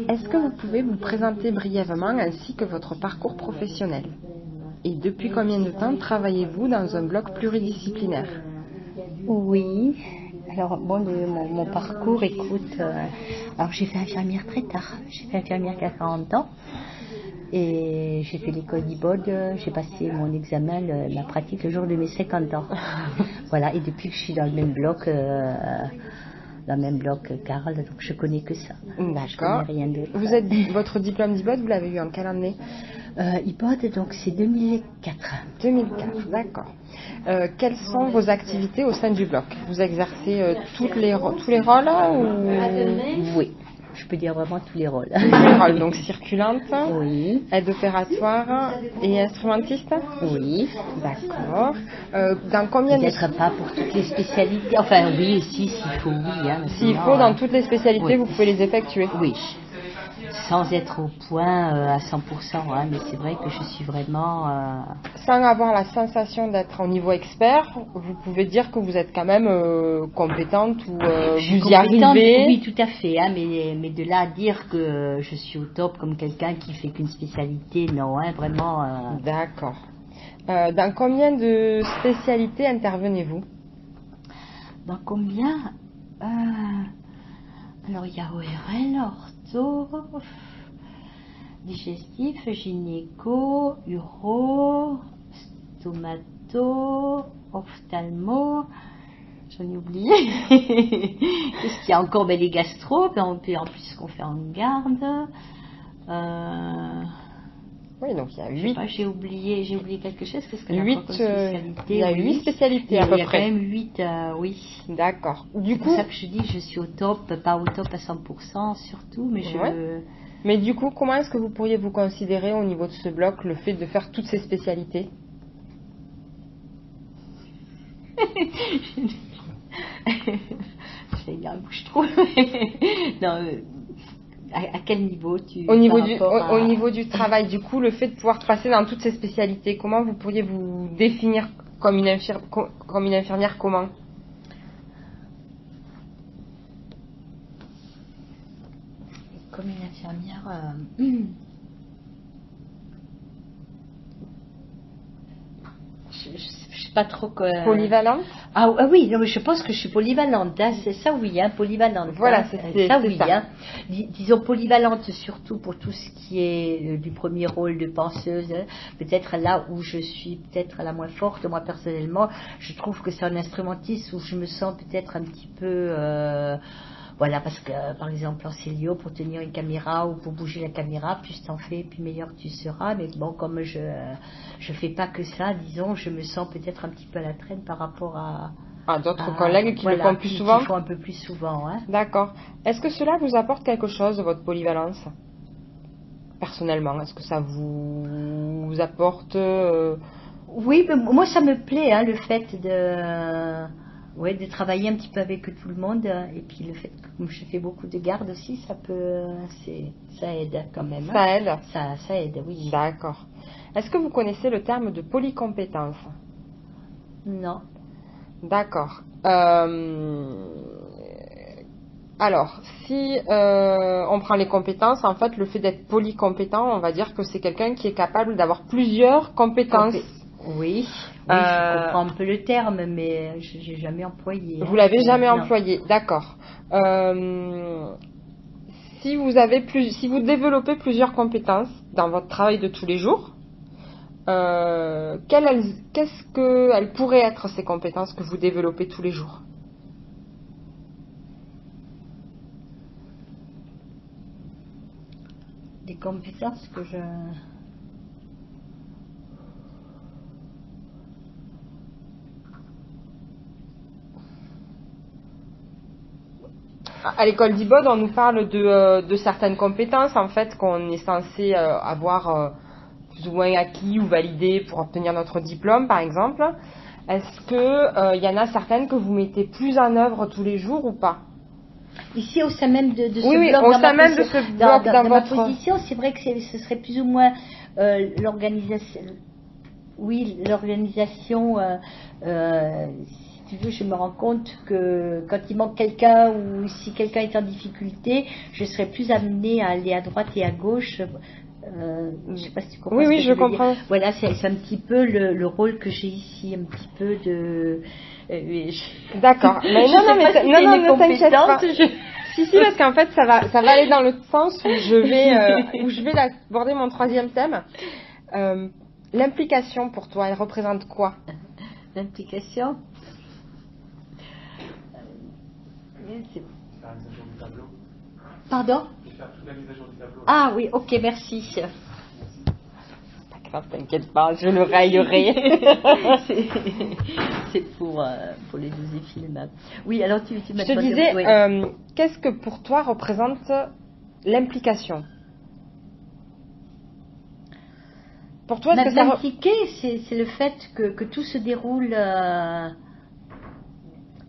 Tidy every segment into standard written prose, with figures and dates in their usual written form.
Est-ce que vous pouvez vous présenter brièvement ainsi que votre parcours professionnel? Et depuis combien de temps travaillez-vous dans un bloc pluridisciplinaire? Oui, alors bon, mon parcours, écoute, alors j'ai fait infirmière très tard, j'ai fait infirmière qu'à 40 ans et j'ai fait l'école d'IBOD, j'ai passé mon examen, la pratique le jour de mes 50 ans. Voilà, et depuis que je suis dans le même bloc, Carole, donc je connais que ça. Je connais D'accord. rien d'autre. Votre diplôme d'IBOD, vous l'avez eu en quelle année? IBOD, donc c'est 2004. 2004, d'accord. Quelles sont vos activités au sein du bloc? Vous exercez tous les rôles ou... Oui, je peux dire vraiment tous les rôles. Tous les rôles, donc circulante, Oui. aide opératoire et instrumentiste? Oui. D'accord. Dans combien Peut-être pas pour toutes les spécialités. Enfin, oui, s'il faut, oui. Hein, s'il faut, dans toutes les spécialités, oui. Vous pouvez les effectuer? Oui. Sans être au point à 100%, hein, mais c'est vrai que je suis vraiment... Sans avoir la sensation d'être au niveau expert, vous pouvez dire que vous êtes quand même compétente ou vous y arrivez? Oui, tout à fait, hein, mais de là à dire que je suis au top comme quelqu'un qui fait qu'une spécialité, non, hein, vraiment... D'accord. Dans combien de spécialités intervenez-vous? Dans combien Alors, il y a ORL, ortho, digestif, gynéco, uro, stomato, ophtalmo, j'en ai oublié. Qu'est-ce qu'il y a encore? Les gastro, en plus qu'on fait en garde. Oui, donc il y a 8. J'ai oublié quelque chose. Qu'est-ce que il y a 8 spécialités à peu près. Il y a quand même 8, oui. D'accord. C'est pour ça que je dis je suis au top, pas au top à 100% surtout, mais Mais du coup, comment est-ce que vous pourriez vous considérer au niveau de ce bloc, le fait de faire toutes ces spécialités? J'allais dire un bouche-trou. Non, à quel niveau au niveau du travail, du coup, le fait de pouvoir passer dans toutes ces spécialités, comment vous pourriez vous définir comme une infirmière comment? Comme une infirmière... Je sais pas trop que... Polyvalente? Ah oui, non, mais je pense que je suis polyvalente, hein, c'est ça, oui, hein, polyvalente. Voilà, hein, c'est ça, oui. ça. Hein. Disons polyvalente surtout pour tout ce qui est du premier rôle de penseuse. Hein. Peut-être là où je suis peut-être la moins forte, moi personnellement, je trouve que c'est un instrumentiste où je me sens peut-être un petit peu... Voilà, parce que par exemple en Célio, pour tenir une caméra ou pour bouger la caméra, plus t'en fais, plus meilleur tu seras. Mais bon, comme je fais pas que ça, disons, je me sens peut-être un petit peu à la traîne par rapport à d'autres collègues qui le font plus souvent. Qui font un peu plus souvent. Hein. D'accord. Est-ce que cela vous apporte quelque chose, votre polyvalence? Personnellement, est-ce que ça vous apporte Oui, mais moi ça me plaît, hein, le fait de travailler un petit peu avec tout le monde, et puis le fait que comme je fais beaucoup de garde aussi, ça aide quand même. Ça aide? Ça aide, oui. D'accord. Est-ce que vous connaissez le terme de polycompétence? Non. D'accord. Alors, si on prend les compétences, en fait, le fait d'être polycompétent, on va dire que c'est quelqu'un qui est capable d'avoir plusieurs compétences. Oui, je comprends un peu le terme, mais je n'ai jamais employé. Vous l'avez jamais employé, d'accord. Si vous développez plusieurs compétences dans votre travail de tous les jours, qu'est-ce qu'elles pourraient être ces compétences que vous développez tous les jours? Des compétences que je... À l'école d'IBOD, on nous parle de certaines compétences en fait qu'on est censé avoir plus ou moins acquis ou validées pour obtenir notre diplôme, par exemple. Est-ce que y en a certaines que vous mettez plus en œuvre tous les jours ou pas? Ici, au sein même de ce bloc, dans ma votre position, c'est vrai que ce serait plus ou moins l'organisation. Oui, l'organisation, si tu veux, je me rends compte que quand il manque quelqu'un ou si quelqu'un est en difficulté, je serais plus amenée à aller à droite et à gauche. Je sais pas si tu comprends. Oui, ce oui, que je veux comprends. dire. Voilà, c'est un petit peu le rôle que j'ai ici, un petit peu de. D'accord. Mais non, non, mais non, ne t'inquiète pas. Si, parce qu'en fait, ça va aller dans l'autre sens où je vais aborder mon troisième thème. L'implication pour toi, elle représente quoi? L'implication. Pardon? Ah oui, ok, merci. T'inquiète pas, je le raillerai. C'est pour les 12 films. Oui, alors tu m'as Je te disais, oui. Qu'est-ce que pour toi représente l'implication? Pour toi, est-ce que ça... M'impliquer, c'est le fait que tout se déroule,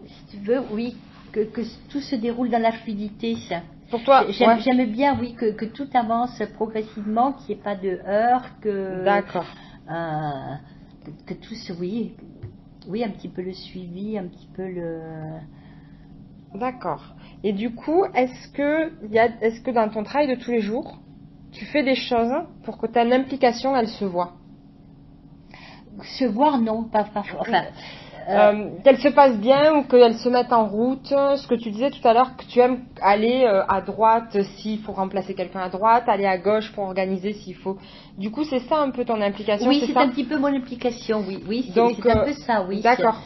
si tu veux, oui, que tout se déroule dans la fluidité. Ça. Pour toi, j'aime bien, oui, que tout avance progressivement, qu'il n'y ait pas de heurts, que... D'accord. Que tout se... Oui, un petit peu le suivi, un petit peu le... D'accord. Et du coup, est-ce que dans ton travail de tous les jours, tu fais des choses pour que ta implication, elle se voit? Se voir, non, pas enfin... qu'elle se passe bien ou qu'elle se mette en route. Ce que tu disais tout à l'heure, que tu aimes aller à droite s'il faut remplacer quelqu'un à droite, aller à gauche pour organiser s'il faut. Du coup, c'est ça un peu ton implication? Oui, c'est un petit peu mon implication, oui. C'est un peu ça, oui. D'accord.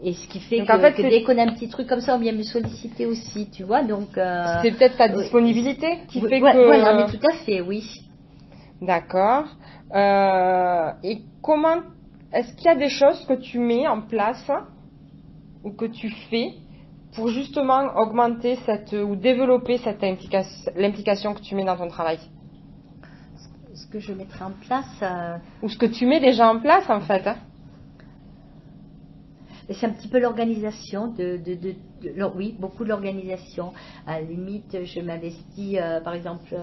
Et ce qui fait que dès qu'on a un petit truc comme ça, on vient me solliciter aussi, tu vois. Donc c'est peut-être ta disponibilité qui fait que... Voilà, mais tout à fait, oui. D'accord. Et comment... Est-ce qu'il y a des choses que tu mets en place ou que tu fais pour justement augmenter ou développer l'implication que tu mets dans ton travail? Ce que je mettrai en place... Ou ce que tu mets déjà en place, en fait. C'est un petit peu l'organisation, oui, beaucoup de l'organisation. À la limite, je m'investis, par exemple...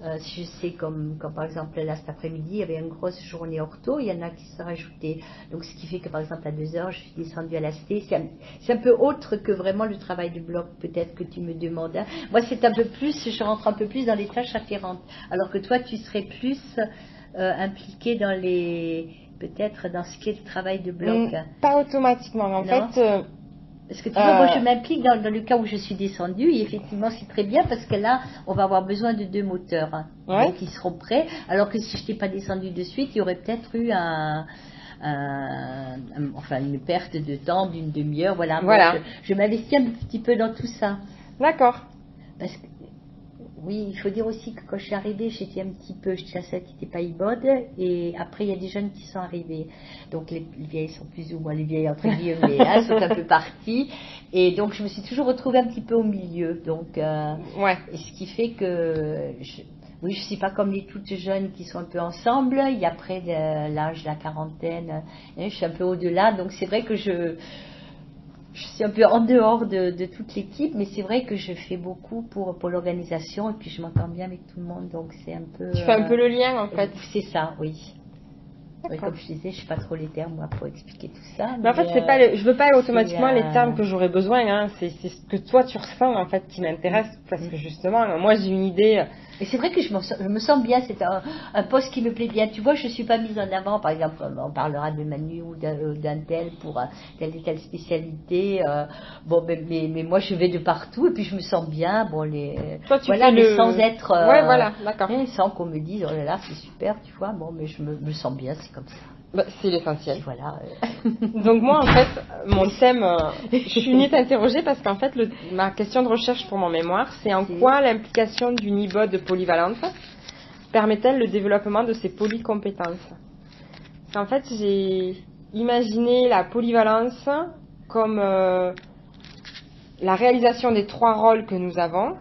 je sais comme par exemple là cet après-midi il y avait une grosse journée ortho, il y en a qui se rajoutaient, donc ce qui fait que par exemple à 2h je suis descendue à la ST. C'est un peu autre que vraiment le travail de bloc peut-être que tu me demandes. Moi c'est un peu plus, je rentre un peu plus dans les tâches afférentes, alors que toi tu serais plus impliqué dans peut-être dans ce qui est le travail de bloc. Pas automatiquement en fait. Parce que tu vois, moi je m'implique dans le cas où je suis descendue, et effectivement c'est très bien parce que là on va avoir besoin de 2 moteurs, donc ils seront prêts, alors que si je n'étais pas descendue de suite, il y aurait peut-être eu une perte de temps d'une demi-heure, voilà. Je m'investis un petit peu dans tout ça. D'accord. Parce que, oui, il faut dire aussi que quand je suis arrivée, j'étais la seule qui n'était pas ibode, et après il y a des jeunes qui sont arrivés. Donc les vieilles sont plus ou moins les vieilles entre guillemets, sont un peu parties, et donc je me suis toujours retrouvée un petit peu au milieu. Donc, et ce qui fait que je suis pas comme les toutes jeunes qui sont un peu ensemble. Il y a près de l'âge de la quarantaine, je suis un peu au-delà, donc c'est vrai que je suis un peu en dehors de toute l'équipe, mais c'est vrai que je fais beaucoup pour l'organisation, et puis je m'entends bien avec tout le monde, donc c'est un peu... Tu fais un peu le lien en fait. C'est ça, oui. Oui, comme je disais, je ne sais pas trop les termes moi pour expliquer tout ça. Mais en fait, je veux pas automatiquement les termes que j'aurais besoin. C'est ce que toi tu ressens en fait qui m'intéresse, parce que justement, moi j'ai une idée. Et c'est vrai que je me sens bien, c'est un poste qui me plaît bien. Tu vois, je ne suis pas mise en avant, par exemple, on parlera de Manu ou d'un tel pour telle et telle spécialité. Mais moi je vais de partout et puis je me sens bien. Bon, mais sans être. D'accord. Sans qu'on me dise, oh là là, c'est super, tu vois. Bon, mais je me sens bien, c'est comme ça. C'est l'essentiel. Voilà. Donc moi, en fait, mon thème, je suis venue t'interroger parce qu'en fait, ma question de recherche pour mon mémoire, c'est en quoi l'implication d'une ibode polyvalente permet-elle le développement de ses polycompétences? En fait, j'ai imaginé la polyvalence comme la réalisation des 3 rôles que nous avons,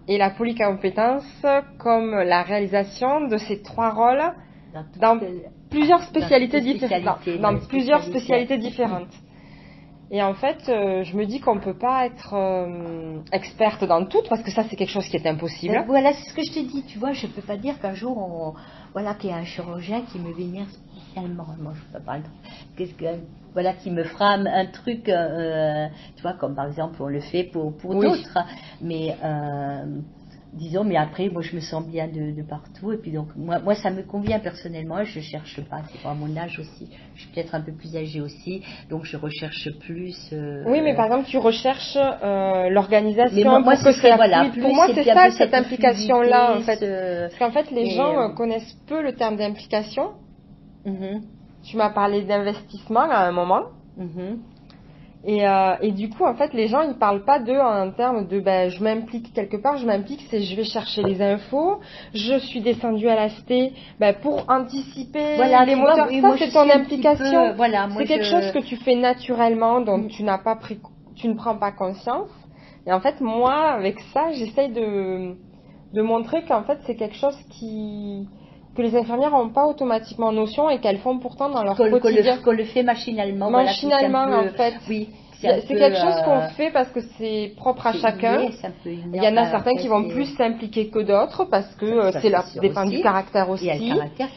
et la polycompétence comme la réalisation de ces 3 rôles dans plusieurs spécialités différentes. Et en fait, je me dis qu'on peut pas être experte dans tout, parce que ça, c'est quelque chose qui est impossible. Voilà, c'est ce que je te dis, tu vois, je peux pas dire qu'un jour, voilà, qu'il y a un chirurgien qui me vénère spécialement. Moi, je peux pas voilà, qui me fera un truc, tu vois, comme par exemple, on le fait pour Oui. d'autres. Mais, disons, mais après, moi, je me sens bien de partout. Et puis, donc, moi, ça me convient personnellement. Je cherche pas. C'est pas à mon âge aussi. Je suis peut-être un peu plus âgée aussi. Donc, je recherche plus. Oui, mais par exemple, tu recherches l'organisation Mais moi, pour que ça voilà, fluide. Pour moi, c'est ça, cette implication-là, en fait. fluidité, Parce qu'en fait, les gens connaissent peu le terme d'implication. Tu m'as parlé d'investissement à un moment. Et du coup, en fait, les gens, ils parlent pas d'eux en termes de je m'implique quelque part, je m'implique, c'est je vais chercher les infos, je suis descendue à la ST pour anticiper les moteurs. Ça, c'est ton implication. Voilà, c'est quelque chose que tu fais naturellement, dont tu ne prends pas conscience. Et en fait, moi, avec ça, j'essaye de montrer qu'en fait, c'est quelque chose que les infirmières n'ont pas automatiquement notion et qu'elles font pourtant dans leur quotidien. Qu'on le fait machinalement. Machinalement, voilà, en fait. Oui. C'est quelque chose qu'on fait parce que c'est propre à chacun. Il y en a certains qui vont plus s'impliquer que d'autres parce que dépend du caractère aussi. Et le caractère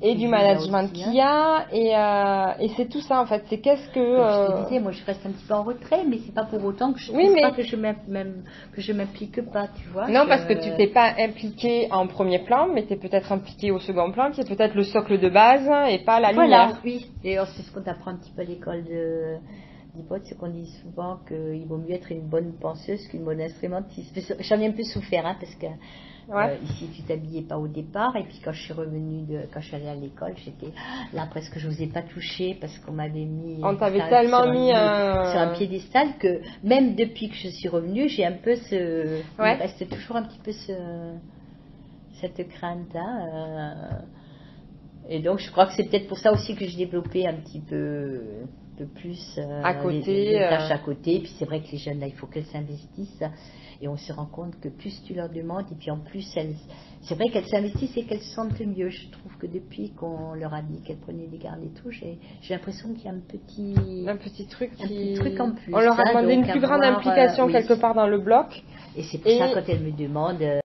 et du management qu'il y a. Et c'est tout ça en fait. C'est qu'est-ce que. Je te disais, moi je reste un petit peu en retrait, mais c'est pas pour autant que je trouve pas que je m'implique pas, tu vois. Non, parce que tu t'es pas impliqué en premier plan, mais tu es peut-être impliqué au second plan, qui est peut-être le socle de base et pas la lumière. Oui. D'ailleurs, c'est ce qu'on apprend un petit peu à l'école d'hypothèse, c'est qu'on dit souvent qu'il vaut mieux être une bonne penseuse qu'une bonne instrumentiste. J'en ai un peu souffert, parce que ici tu t'habillais pas au départ, et puis quand je suis allée à l'école, j'étais là presque je n'osais pas toucher parce qu'on m'avait mis. On t'avait tellement mis sur un piédestal que même depuis que je suis revenue, j'ai un peu il reste toujours un petit peu cette crainte là. Et donc je crois que c'est peut-être pour ça aussi que j'ai développé un petit peu plus à côté, les tâches à côté. Et puis c'est vrai que les jeunes là, il faut qu'elles s'investissent, et on se rend compte que plus tu leur demandes, et puis en plus c'est vrai qu'elles s'investissent et qu'elles se sentent mieux. Je trouve que depuis qu'on leur a dit qu'elles prenaient des gardes et tout, j'ai l'impression qu'il y a un petit truc en plus. On leur a demandé une plus grande implication quelque part dans le bloc. Et c'est pour ça quand elles me demandent